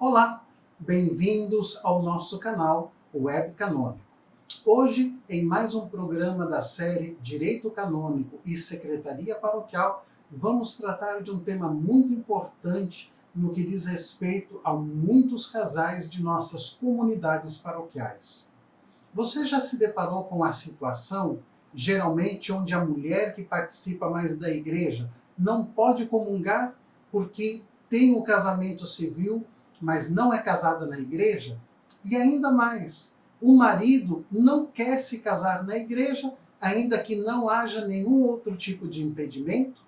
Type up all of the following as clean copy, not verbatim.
Olá, bem-vindos ao nosso canal Web Canônico. Hoje, em mais um programa da série Direito Canônico e Secretaria Paroquial, vamos tratar de um tema muito importante no que diz respeito a muitos casais de nossas comunidades paroquiais. Você já se deparou com a situação, geralmente onde a mulher que participa mais da igreja não pode comungar porque tem o casamento civil, mas não é casada na igreja? E ainda mais, o marido não quer se casar na igreja, ainda que não haja nenhum outro tipo de impedimento?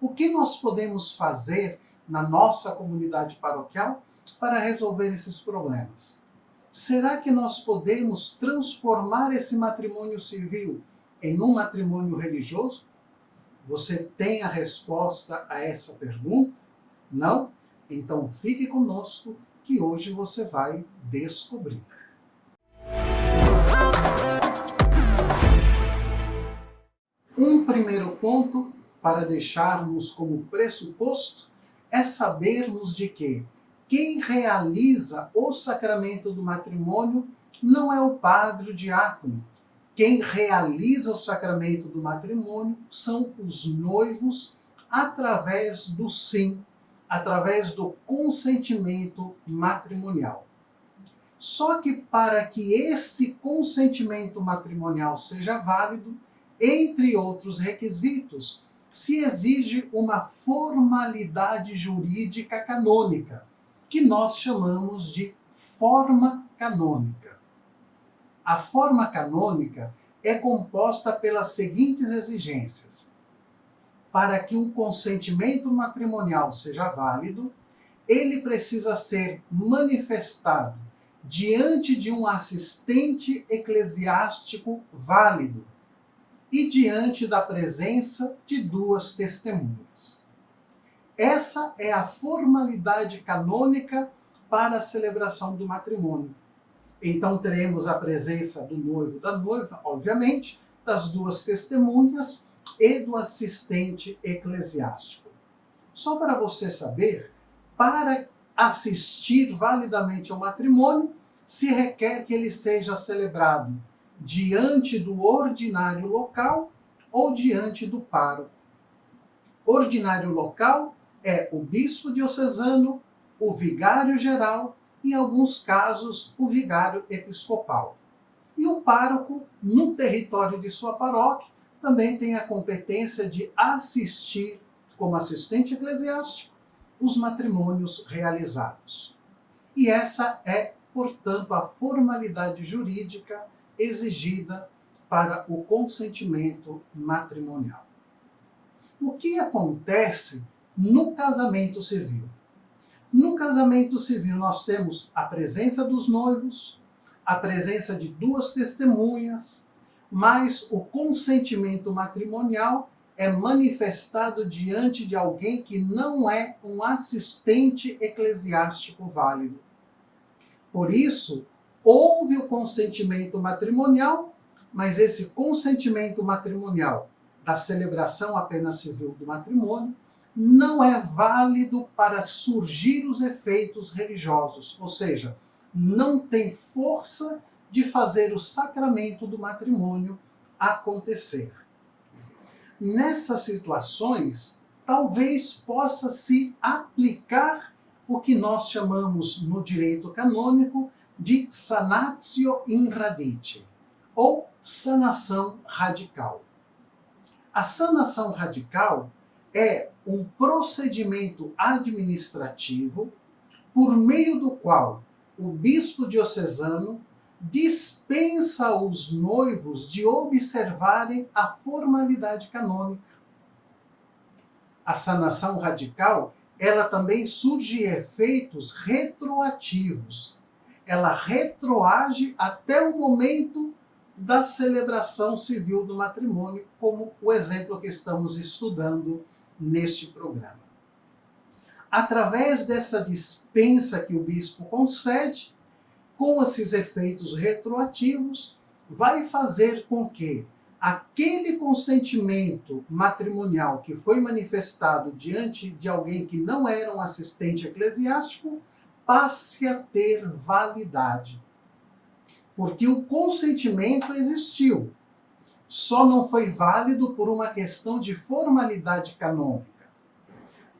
O que nós podemos fazer na nossa comunidade paroquial para resolver esses problemas? Será que nós podemos transformar esse matrimônio civil em um matrimônio religioso? Você tem a resposta a essa pergunta? Não? Então fique conosco que hoje você vai descobrir. Um primeiro ponto para deixarmos como pressuposto é sabermos de que quem realiza o sacramento do matrimônio não é o padre ou o diácono. Quem realiza o sacramento do matrimônio são os noivos através do sim, através do consentimento matrimonial. Só que para que esse consentimento matrimonial seja válido, entre outros requisitos, se exige uma formalidade jurídica canônica, que nós chamamos de forma canônica. A forma canônica é composta pelas seguintes exigências: para que um consentimento matrimonial seja válido, ele precisa ser manifestado diante de um assistente eclesiástico válido e diante da presença de duas testemunhas. Essa é a formalidade canônica para a celebração do matrimônio. Então teremos a presença do noivo e da noiva, obviamente, das duas testemunhas e do assistente eclesiástico. Só para você saber, para assistir validamente ao matrimônio, se requer que ele seja celebrado diante do ordinário local ou diante do pároco. Ordinário local é o bispo diocesano, o vigário geral e, em alguns casos, o vigário episcopal. E o pároco, no território de sua paróquia, também tem a competência de assistir, como assistente eclesiástico, os matrimônios realizados. E essa é, portanto, a formalidade jurídica exigida para o consentimento matrimonial. O que acontece no casamento civil? No casamento civil nós temos a presença dos noivos, a presença de duas testemunhas, mas o consentimento matrimonial é manifestado diante de alguém que não é um assistente eclesiástico válido. Por isso, houve o consentimento matrimonial, mas esse consentimento matrimonial da celebração apenas civil do matrimônio não é válido para surgir os efeitos religiosos, ou seja, não tem força de fazer o sacramento do matrimônio acontecer. Nessas situações, talvez possa se aplicar o que nós chamamos no direito canônico de sanatio in radite, ou sanação radical. A sanação radical é um procedimento administrativo por meio do qual o bispo diocesano dispensa os noivos de observarem a formalidade canônica. A sanação radical, ela também surge efeitos retroativos. Ela retroage até o momento da celebração civil do matrimônio, como o exemplo que estamos estudando neste programa. Através dessa dispensa que o bispo concede, com esses efeitos retroativos, vai fazer com que aquele consentimento matrimonial que foi manifestado diante de alguém que não era um assistente eclesiástico passe a ter validade. Porque o consentimento existiu, só não foi válido por uma questão de formalidade canônica.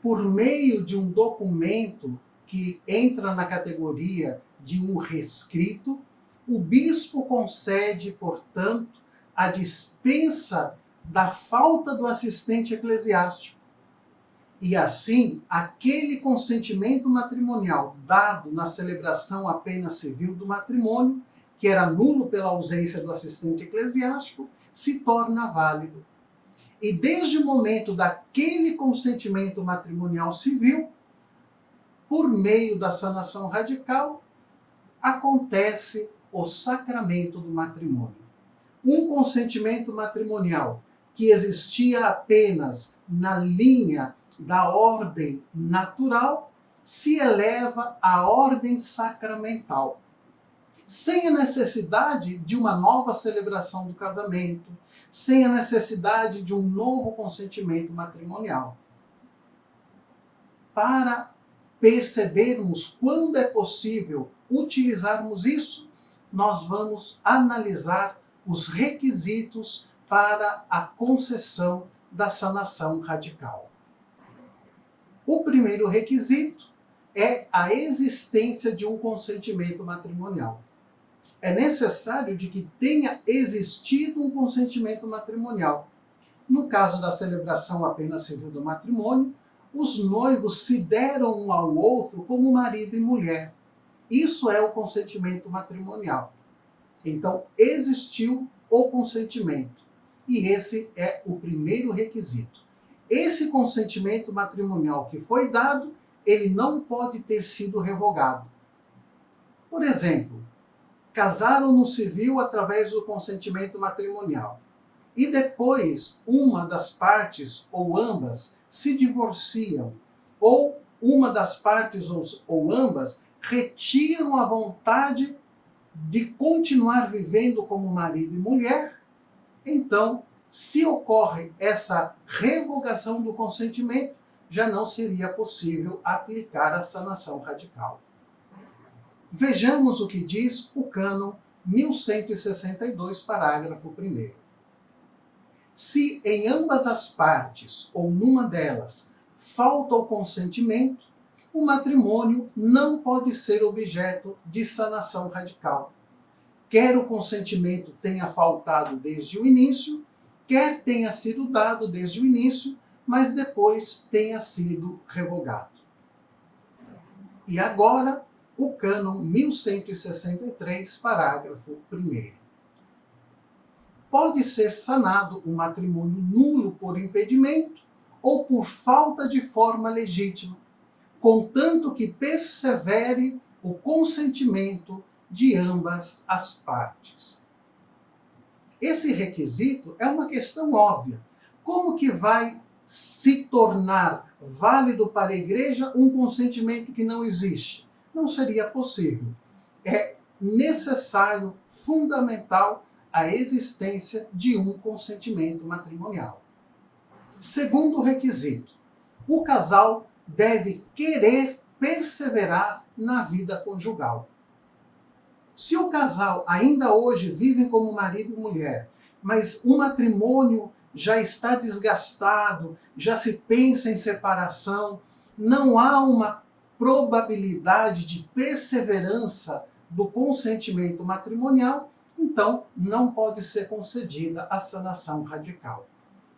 Por meio de um documento que entra na categoria de um rescrito, o bispo concede, portanto, a dispensa da falta do assistente eclesiástico. E assim, aquele consentimento matrimonial dado na celebração apenas civil do matrimônio, que era nulo pela ausência do assistente eclesiástico, se torna válido. E desde o momento daquele consentimento matrimonial civil, por meio da sanação radical, acontece o sacramento do matrimônio. Um consentimento matrimonial que existia apenas na linha da ordem natural se eleva à ordem sacramental, sem a necessidade de uma nova celebração do casamento, sem a necessidade de um novo consentimento matrimonial. Para percebermos quando é possível utilizarmos isso, nós vamos analisar os requisitos para a concessão da sanação radical. O primeiro requisito é a existência de um consentimento matrimonial. É necessário de que tenha existido um consentimento matrimonial. No caso da celebração apenas civil do matrimônio, os noivos se deram um ao outro como marido e mulher. Isso é o consentimento matrimonial. Então, existiu o consentimento. E esse é o primeiro requisito. Esse consentimento matrimonial que foi dado, ele não pode ter sido revogado. Por exemplo, casaram no civil através do consentimento matrimonial. E depois, uma das partes ou ambas se divorciam, ou uma das partes ou ambas retiram a vontade de continuar vivendo como marido e mulher, então, se ocorre essa revogação do consentimento, já não seria possível aplicar a sanação radical. Vejamos o que diz o cânon 1162, parágrafo 1º. Se em ambas as partes, ou numa delas, falta o consentimento, o matrimônio não pode ser objeto de sanação radical. Quer o consentimento tenha faltado desde o início, quer tenha sido dado desde o início, mas depois tenha sido revogado. E agora, o cânon 1163, parágrafo 1º. Pode ser sanado o matrimônio nulo por impedimento ou por falta de forma legítima, contanto que persevere o consentimento de ambas as partes. Esse requisito é uma questão óbvia. Como que vai se tornar válido para a igreja um consentimento que não existe? Não seria possível. É necessário, fundamental, a existência de um consentimento matrimonial. Segundo requisito, o casal deve querer perseverar na vida conjugal. Se o casal ainda hoje vive como marido e mulher, mas o matrimônio já está desgastado, já se pensa em separação, não há uma probabilidade de perseverança do consentimento matrimonial, então não pode ser concedida a sanação radical.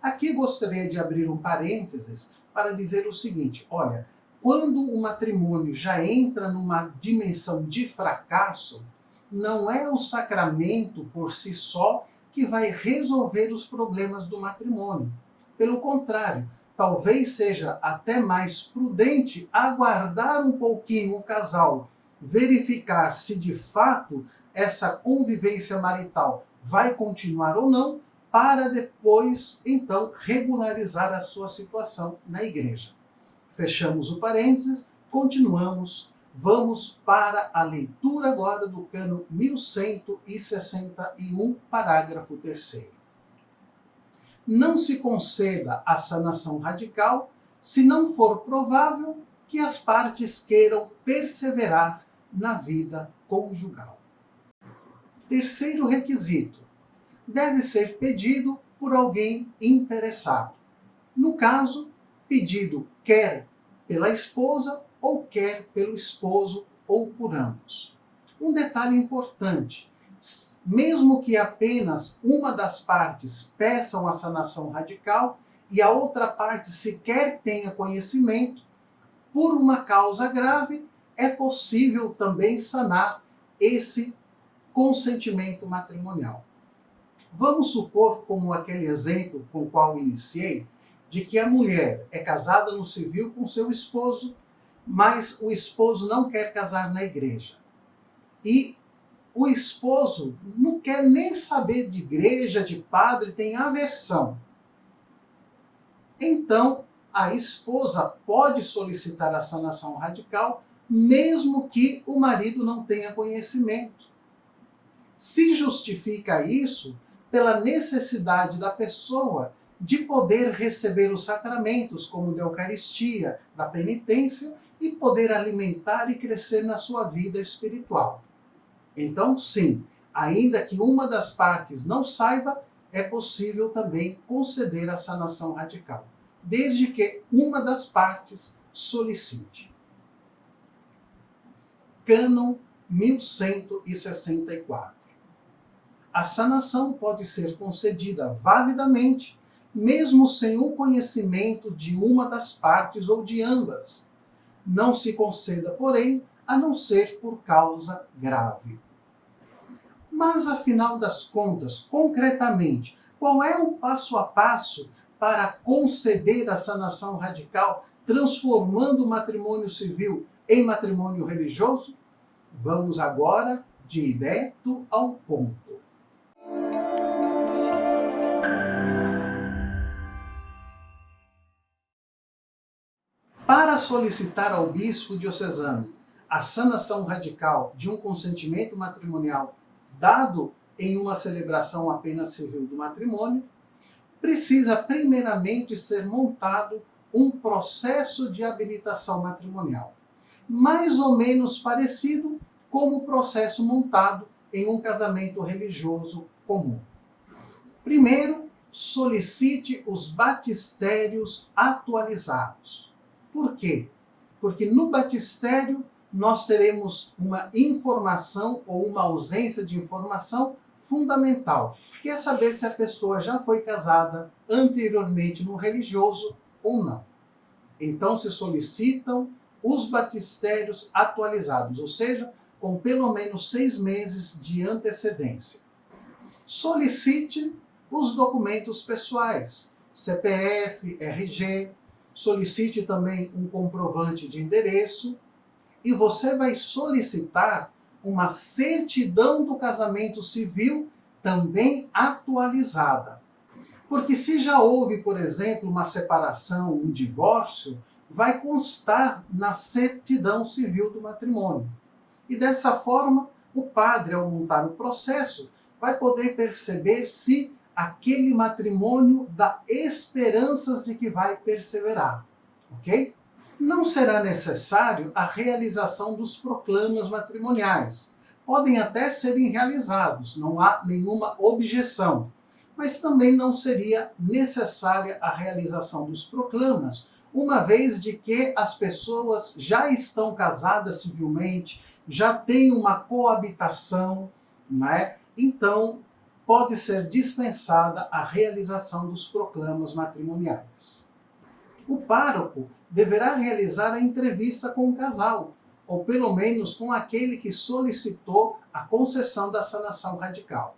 Aqui gostaria de abrir um parênteses para dizer o seguinte: olha, quando o matrimônio já entra numa dimensão de fracasso, não é o sacramento por si só que vai resolver os problemas do matrimônio. Pelo contrário, talvez seja até mais prudente aguardar um pouquinho o casal, verificar se de fato essa convivência marital vai continuar ou não, para depois, então, regularizar a sua situação na igreja. Fechamos o parênteses, continuamos. Vamos para a leitura agora do cânon 1161, parágrafo 3º. Não se conceda a sanação radical se não for provável que as partes queiram perseverar na vida conjugal. Terceiro requisito: deve ser pedido por alguém interessado. No caso, pedido quer pela esposa ou quer pelo esposo ou por ambos. Um detalhe importante: mesmo que apenas uma das partes peça uma sanação radical e a outra parte sequer tenha conhecimento, por uma causa grave, é possível também sanar esse consentimento matrimonial. Vamos supor, como aquele exemplo com o qual iniciei, de que a mulher é casada no civil com seu esposo, mas o esposo não quer casar na igreja. E o esposo não quer nem saber de igreja, de padre, tem aversão. Então, a esposa pode solicitar a sanação radical, mesmo que o marido não tenha conhecimento. Se justifica isso pela necessidade da pessoa de poder receber os sacramentos, como da Eucaristia, da penitência, e poder alimentar e crescer na sua vida espiritual. Então, sim, ainda que uma das partes não saiba, é possível também conceder a sanação radical, desde que uma das partes solicite. Cânon 1164. A sanação pode ser concedida validamente, mesmo sem o conhecimento de uma das partes ou de ambas. Não se conceda, porém, a não ser por causa grave. Mas, afinal das contas, concretamente, qual é o passo a passo para conceder a sanação radical, transformando o matrimônio civil em matrimônio religioso? Vamos agora direto ao ponto. Para solicitar ao bispo diocesano a sanação radical de um consentimento matrimonial dado em uma celebração apenas civil do matrimônio, precisa primeiramente ser montado um processo de habilitação matrimonial, mais ou menos parecido com o processo montado em um casamento religioso comum. Primeiro, solicite os batistérios atualizados. Por quê? Porque no batistério nós teremos uma informação ou uma ausência de informação fundamental, que é saber se a pessoa já foi casada anteriormente no religioso ou não. Então se solicitam os batistérios atualizados, ou seja, com pelo menos 6 meses de antecedência. Solicite os documentos pessoais, CPF, RG, solicite também um comprovante de endereço e você vai solicitar uma certidão do casamento civil também atualizada. Porque se já houve, por exemplo, uma separação, um divórcio, vai constar na certidão civil do matrimônio. E dessa forma, o padre, ao montar o processo, vai poder perceber se aquele matrimônio dá esperanças de que vai perseverar, ok? Não será necessário a realização dos proclamas matrimoniais. Podem até serem realizados, não há nenhuma objeção, mas também não seria necessária a realização dos proclamas, uma vez de que as pessoas já estão casadas civilmente, já têm uma coabitação, né? Então, pode ser dispensada a realização dos proclamas matrimoniais. O pároco deverá realizar a entrevista com o casal, ou pelo menos com aquele que solicitou a concessão da sanação radical.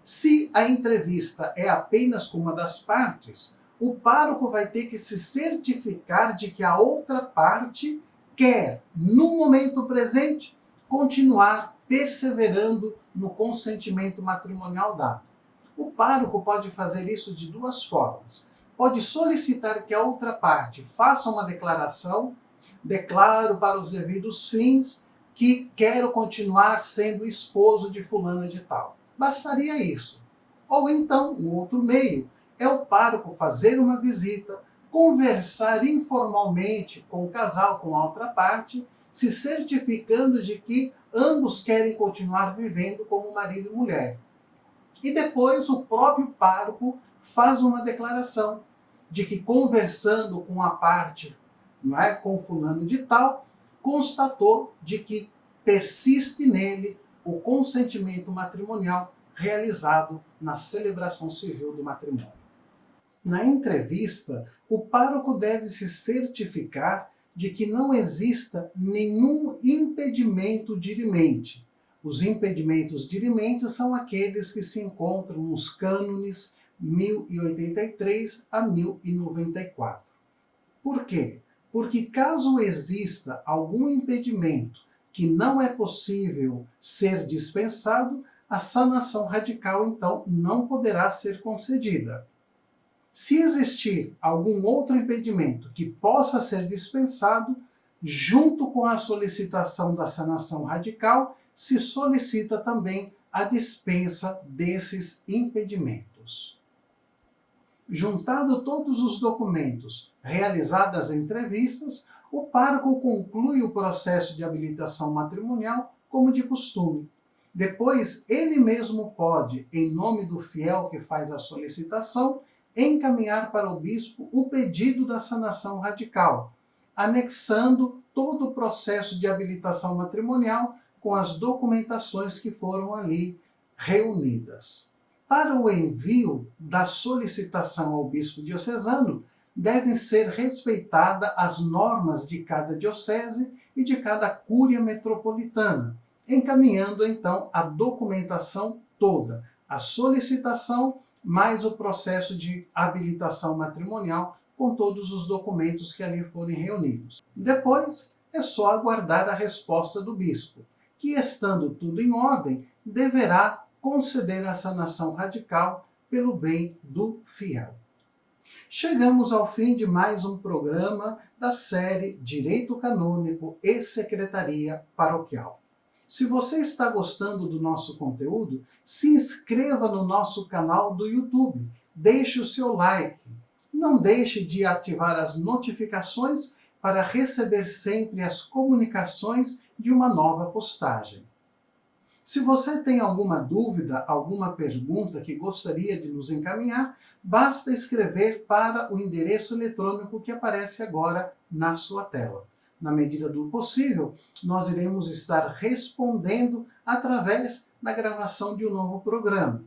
Se a entrevista é apenas com uma das partes, o pároco vai ter que se certificar de que a outra parte quer, no momento presente, continuar perseverando no consentimento matrimonial dado. O pároco pode fazer isso de duas formas. Pode solicitar que a outra parte faça uma declaração, declaro para os devidos fins que quero continuar sendo esposo de fulana de tal. Bastaria isso. Ou então, um outro meio, é o pároco fazer uma visita, conversar informalmente com o casal, com a outra parte, se certificando de que ambos querem continuar vivendo como marido e mulher. E depois o próprio pároco faz uma declaração de que, conversando com a parte, não é, com fulano de tal, constatou de que persiste nele o consentimento matrimonial realizado na celebração civil do matrimônio. Na entrevista, o pároco deve se certificar de que não exista nenhum impedimento dirimente. Os impedimentos dirimentes são aqueles que se encontram nos cânones 1083 a 1094. Por quê? Porque caso exista algum impedimento que não é possível ser dispensado, a sanação radical, então, não poderá ser concedida. Se existir algum outro impedimento que possa ser dispensado, junto com a solicitação da sanação radical, se solicita também a dispensa desses impedimentos. Juntado todos os documentos, realizadas as entrevistas, o pároco conclui o processo de habilitação matrimonial como de costume. Depois, ele mesmo pode, em nome do fiel que faz a solicitação, encaminhar para o bispo o pedido da sanação radical, anexando todo o processo de habilitação matrimonial com as documentações que foram ali reunidas. Para o envio da solicitação ao bispo diocesano, devem ser respeitadas as normas de cada diocese e de cada cúria metropolitana, encaminhando então a documentação toda, a solicitação mais o processo de habilitação matrimonial com todos os documentos que ali forem reunidos. Depois, é só aguardar a resposta do bispo, que, estando tudo em ordem, deverá conceder a sanação radical pelo bem do fiel. Chegamos ao fim de mais um programa da série Direito Canônico e Secretaria Paroquial. Se você está gostando do nosso conteúdo, se inscreva no nosso canal do YouTube, deixe o seu like, não deixe de ativar as notificações para receber sempre as comunicações de uma nova postagem. Se você tem alguma dúvida, alguma pergunta que gostaria de nos encaminhar, basta escrever para o endereço eletrônico que aparece agora na sua tela. Na medida do possível, nós iremos estar respondendo através da gravação de um novo programa.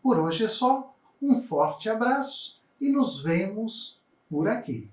Por hoje é só, um forte abraço e nos vemos por aqui.